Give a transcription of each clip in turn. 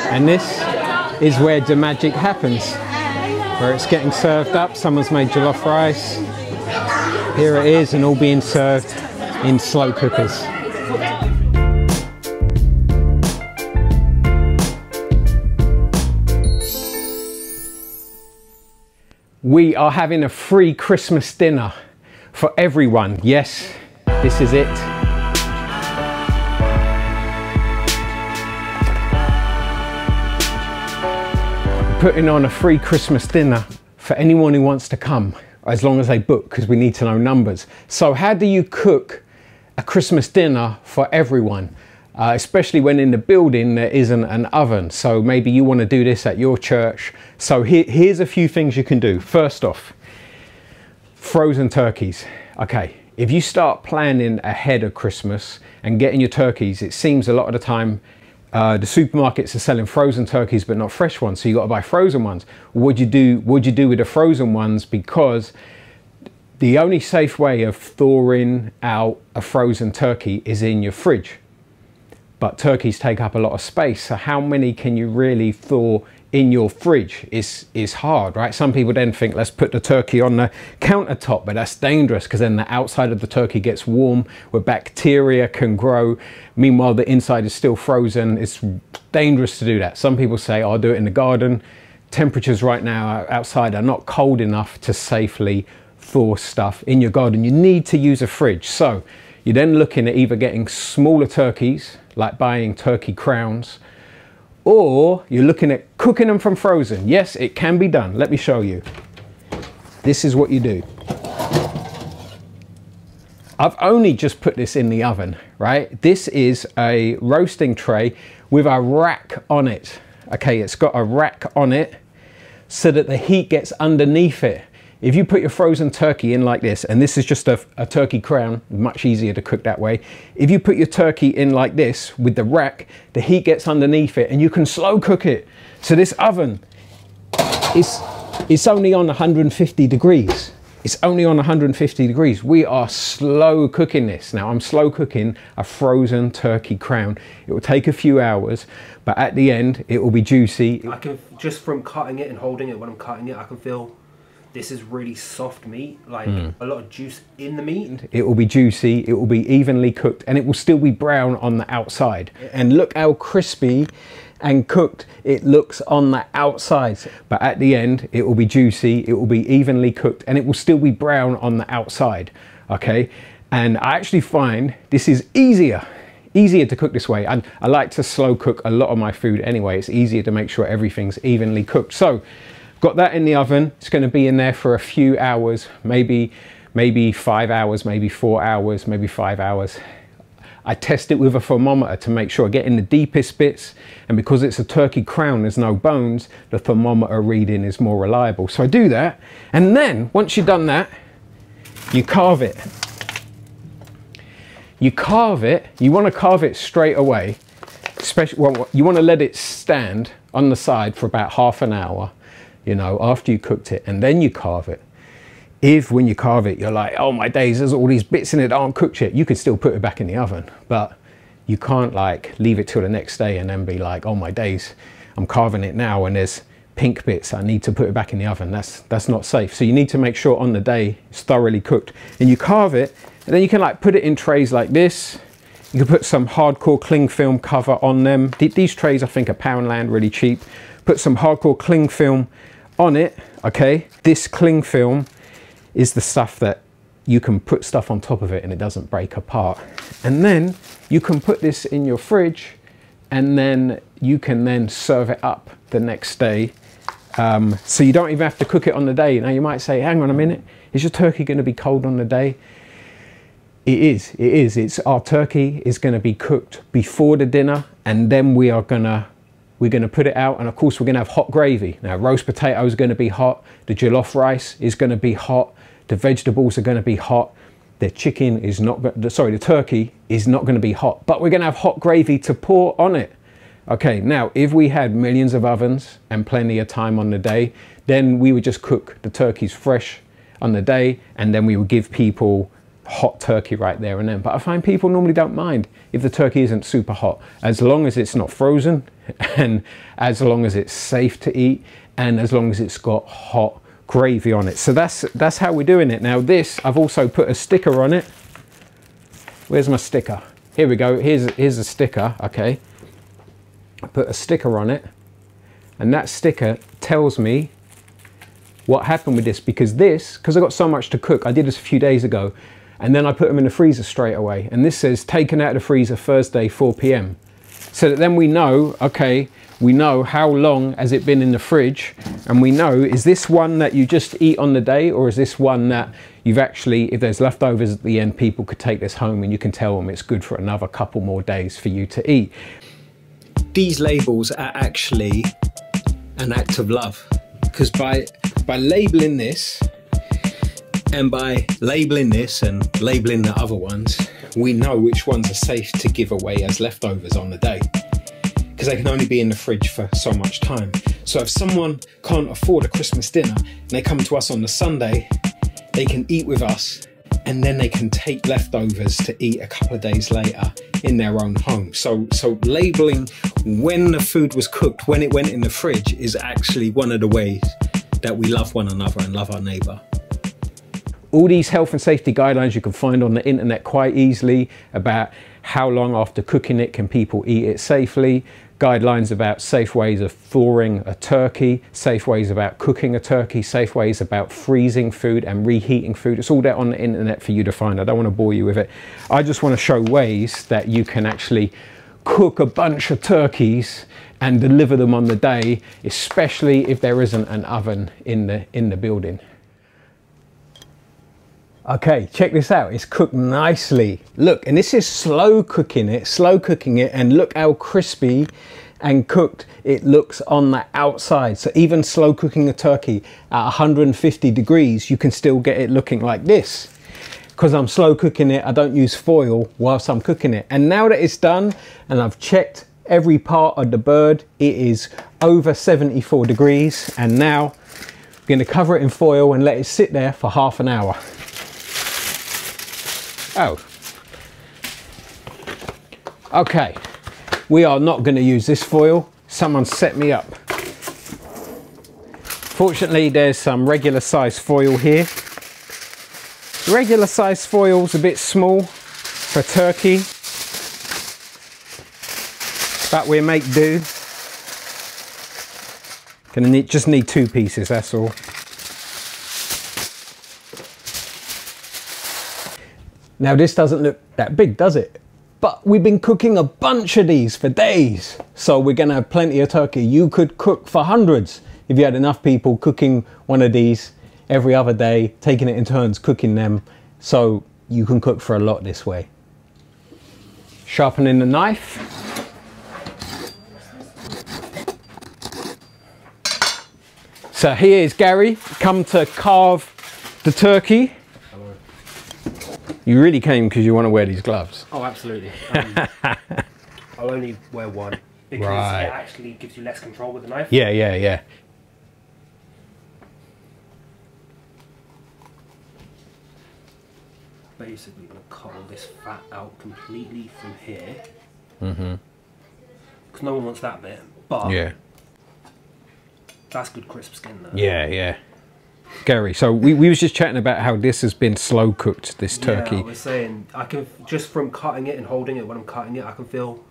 And this is where the magic happens, where it's getting served up. Someone's made jollof rice. Here it is, and all being served in slow cookers. We are having a free Christmas dinner for everyone. Yes, this is it. Putting on a free Christmas dinner for anyone who wants to come, as long as they book, because we need to know numbers. So how do you cook a Christmas dinner for everyone? Especially when in the building there isn't an oven. So maybe you want to do this at your church. So here's a few things you can do. First off, frozen turkeys. Okay, if you start planning ahead of Christmas and getting your turkeys, it seems a lot of the time the supermarkets are selling frozen turkeys but not fresh ones, so you got to buy frozen ones. What'd you do with the frozen ones? Because the only safe way of thawing out a frozen turkey is in your fridge. But turkeys take up a lot of space, so how many can you really thaw in your fridge is hard, right? Some people then think, let's put the turkey on the countertop, but that's dangerous because then the outside of the turkey gets warm where bacteria can grow. Meanwhile, the inside is still frozen. It's dangerous to do that. Some people say, I'll do it in the garden. Temperatures right now outside are not cold enough to safely thaw stuff in your garden. You need to use a fridge. So you're then looking at either getting smaller turkeys, like buying turkey crowns, or you're looking at cooking them from frozen. Yes, it can be done. Let me show you. This is what you do. I've only just put this in the oven, right? This is a roasting tray with a rack on it. Okay, it's got a rack on it so that the heat gets underneath it. If you put your frozen turkey in like this, and this is just a turkey crown, much easier to cook that way. If you put your turkey in like this with the rack, the heat gets underneath it and you can slow cook it. So this oven it's only on 150 degrees. It's only on 150 degrees. We are slow cooking this. Now I'm slow cooking a frozen turkey crown. It will take a few hours, but at the end it will be juicy. I can, just from cutting it and holding it when I'm cutting it, I can feel this is really soft meat, like a lot of juice in the meat. It will be juicy, it will be evenly cooked, and it will still be brown on the outside. And look how crispy and cooked it looks on the outside. But at the end, it will be juicy, it will be evenly cooked, and it will still be brown on the outside, okay? And I actually find this is easier to cook this way. And I like to slow cook a lot of my food anyway. It's easier to make sure everything's evenly cooked. So, got that in the oven. It's going to be in there for a few hours, maybe 5 hours, maybe 4 hours, maybe 5 hours. I test it with a thermometer to make sure I get in the deepest bits, and because it's a turkey crown, there's no bones, the thermometer reading is more reliable. So I do that, and then once you've done that, you carve it. You carve it, you want to carve it straight away, especially, well, you want to let it stand on the side for about half an hour, you know, after you cooked it, and then you carve it. If when you carve it, you're like, oh my days, there's all these bits in it that aren't cooked yet, you could still put it back in the oven, but you can't like leave it till the next day and then be like, oh my days, I'm carving it now and there's pink bits, I need to put it back in the oven. That's not safe. So you need to make sure on the day it's thoroughly cooked, and you carve it, and then you can like put it in trays like this. You can put some hardcore cling film cover on them. These trays I think are Poundland, really cheap. Put some hardcore cling film on it, okay? This cling film is the stuff that you can put stuff on top of it and it doesn't break apart. And then you can put this in your fridge, and then you can then serve it up the next day. So you don't even have to cook it on the day. Now you might say, hang on a minute, is your turkey going to be cold on the day? It is. Our turkey is going to be cooked before the dinner, and then we're going to put it out, and of course we're going to have hot gravy. Now roast potato is going to be hot, the jollof rice is going to be hot, the vegetables are going to be hot, the chicken is not, the turkey is not going to be hot, but we're going to have hot gravy to pour on it. Okay, now if we had millions of ovens and plenty of time on the day, then we would just cook the turkeys fresh on the day, and then we would give people hot turkey right there and then. But I find people normally don't mind if the turkey isn't super hot, as long as it's not frozen and as long as it's safe to eat and as long as it's got hot gravy on it. So that's how we're doing it. Now this, I've also put a sticker on it. Where's my sticker? Here we go. Here's a sticker. Okay, I put a sticker on it, and that sticker tells me what happened with this, because I got so much to cook. I did this a few days ago, and then I put them in the freezer straight away, and this says taken out of the freezer Thursday 4 p.m. so that then we know, okay, we know how long has it been in the fridge, and we know, is this one that you just eat on the day, or is this one that you've actually, if there's leftovers at the end, people could take this home and you can tell them it's good for another couple more days for you to eat. These labels are actually an act of love, because by labeling this and by labeling this and labeling the other ones, we know which ones are safe to give away as leftovers on the day, because they can only be in the fridge for so much time. So if someone can't afford a Christmas dinner and they come to us on the Sunday, they can eat with us, and then they can take leftovers to eat a couple of days later in their own home. So labeling when the food was cooked, when it went in the fridge, is actually one of the ways that we love one another and love our neighbour. All these health and safety guidelines you can find on the internet quite easily, about how long after cooking it can people eat it safely, guidelines about safe ways of thawing a turkey, safe ways about cooking a turkey, safe ways about freezing food and reheating food. It's all there on the internet for you to find. I don't want to bore you with it. I just want to show ways that you can actually cook a bunch of turkeys and deliver them on the day, especially if there isn't an oven in the building. Okay, check this out. It's cooked nicely. Look, and this is slow cooking it, and look how crispy and cooked it looks on the outside. So even slow cooking a turkey at 150 degrees, you can still get it looking like this. Because I'm slow cooking it, I don't use foil whilst I'm cooking it. And now that it's done, and I've checked every part of the bird, it is over 74 degrees. And now I'm going to cover it in foil and let it sit there for half an hour. Oh, okay, we are not going to use this foil. Someone set me up. Fortunately, there's some regular size foil here. Regular size foil's a bit small for turkey, but we'll make do. Just need 2 pieces, that's all. Now this doesn't look that big, does it? But we've been cooking a bunch of these for days. So we're gonna have plenty of turkey. You could cook for hundreds if you had enough people cooking one of these every other day, taking it in turns, cooking them. So you can cook for a lot this way. Sharpening the knife. So here's Gary, come to carve the turkey. You really came because you want to wear these gloves? Oh, absolutely. I'll only wear one because it actually gives you less control with the knife. Yeah, yeah, yeah. Basically, I'm going to cut all this fat out completely from here. Because no one wants that bit, but yeah, that's good crisp skin though. Yeah, yeah. Gary, so we was just chatting about how this has been slow cooked, this turkey. Yeah, I was saying, I can, just from cutting it and holding it, when I'm cutting it, I can feel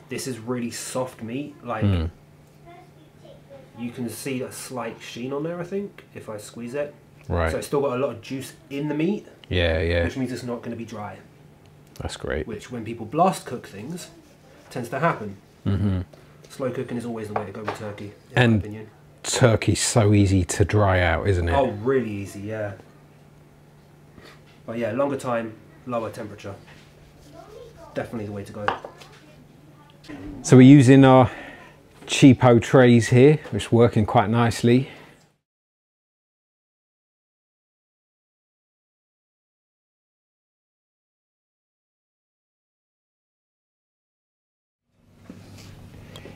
this is really soft meat. Like, you can see a slight sheen on there, I think, if I squeeze it. Right. So it's still got a lot of juice in the meat. Yeah, yeah. Which means it's not going to be dry. That's great. Which, when people blast cook things, tends to happen. Slow cooking is always the way to go with turkey, in my opinion. Turkey's so easy to dry out, isn't it? Oh, really easy, yeah. But yeah, longer time, lower temperature. Definitely the way to go. So we're using our cheapo trays here, which is working quite nicely.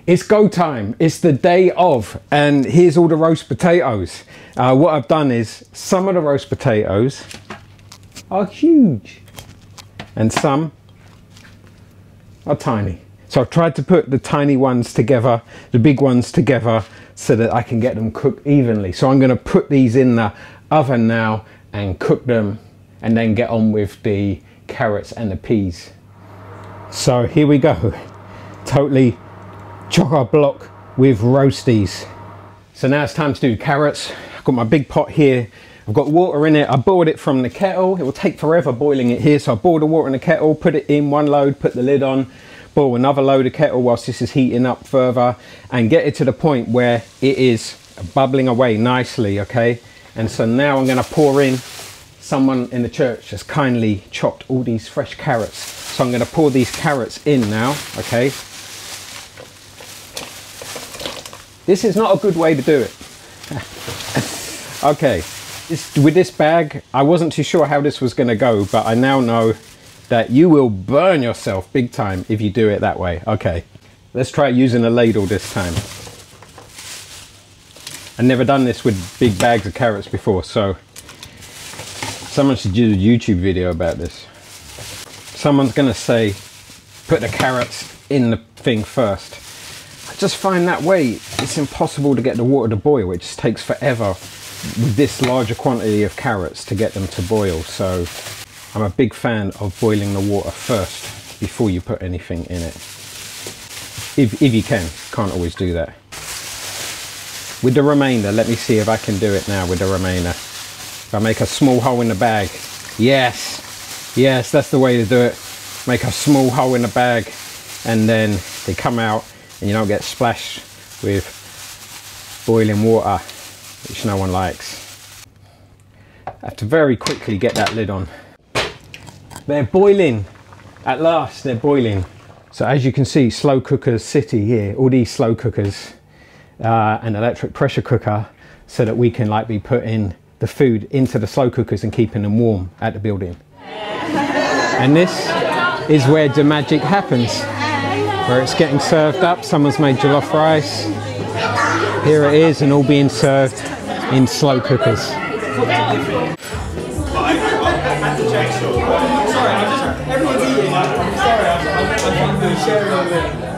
It's go time, it's the day of, and here's all the roast potatoes. What I've done is, some of the roast potatoes, are huge and some are tiny. So I've tried to put the tiny ones together, the big ones together, so that I can get them cooked evenly. So I'm going to put these in the oven now and cook them, and then get on with the carrots and the peas. So here we go, totally chock-a-block with roasties. So now it's time to do carrots. I've got my big pot here. I've got water in it. I boiled it from the kettle. It will take forever boiling it here. So I boiled the water in the kettle, put it in one load, put the lid on, boil another load of kettle whilst this is heating up further, and get it to the point where it is bubbling away nicely, okay? And so now I'm gonna pour in, someone in the church has kindly chopped all these fresh carrots. So I'm gonna pour these carrots in now, okay? This is not a good way to do it. Okay, with this bag, I wasn't too sure how this was gonna go, but I now know that you will burn yourself big time if you do it that way. Okay, let's try using a ladle this time. I've never done this with big bags of carrots before, so someone should do a YouTube video about this. Someone's gonna say, put the carrots in the thing first. I just find that way, it's impossible to get the water to boil. It just takes forever with this larger quantity of carrots to get them to boil. So I'm a big fan of boiling the water first before you put anything in it. If you can, can't always do that. With the remainder, let me see if I can do it now with the remainder. If I make a small hole in the bag, yes, that's the way to do it. Make a small hole in the bag, and then they come out and you don't get splashed with boiling water, which no one likes. I have to very quickly get that lid on. They're boiling, at last they're boiling. So as you can see, slow cookers city here, all these slow cookers, an electric pressure cooker, so that we can be putting the food into the slow cookers and keeping them warm at the building. And this is where the magic happens, where it's getting served up. Someone's made jollof rice. Here it is, and all being served in slow cookers. Sorry, everyone's eating. I'm sorry, I'm sharing over there.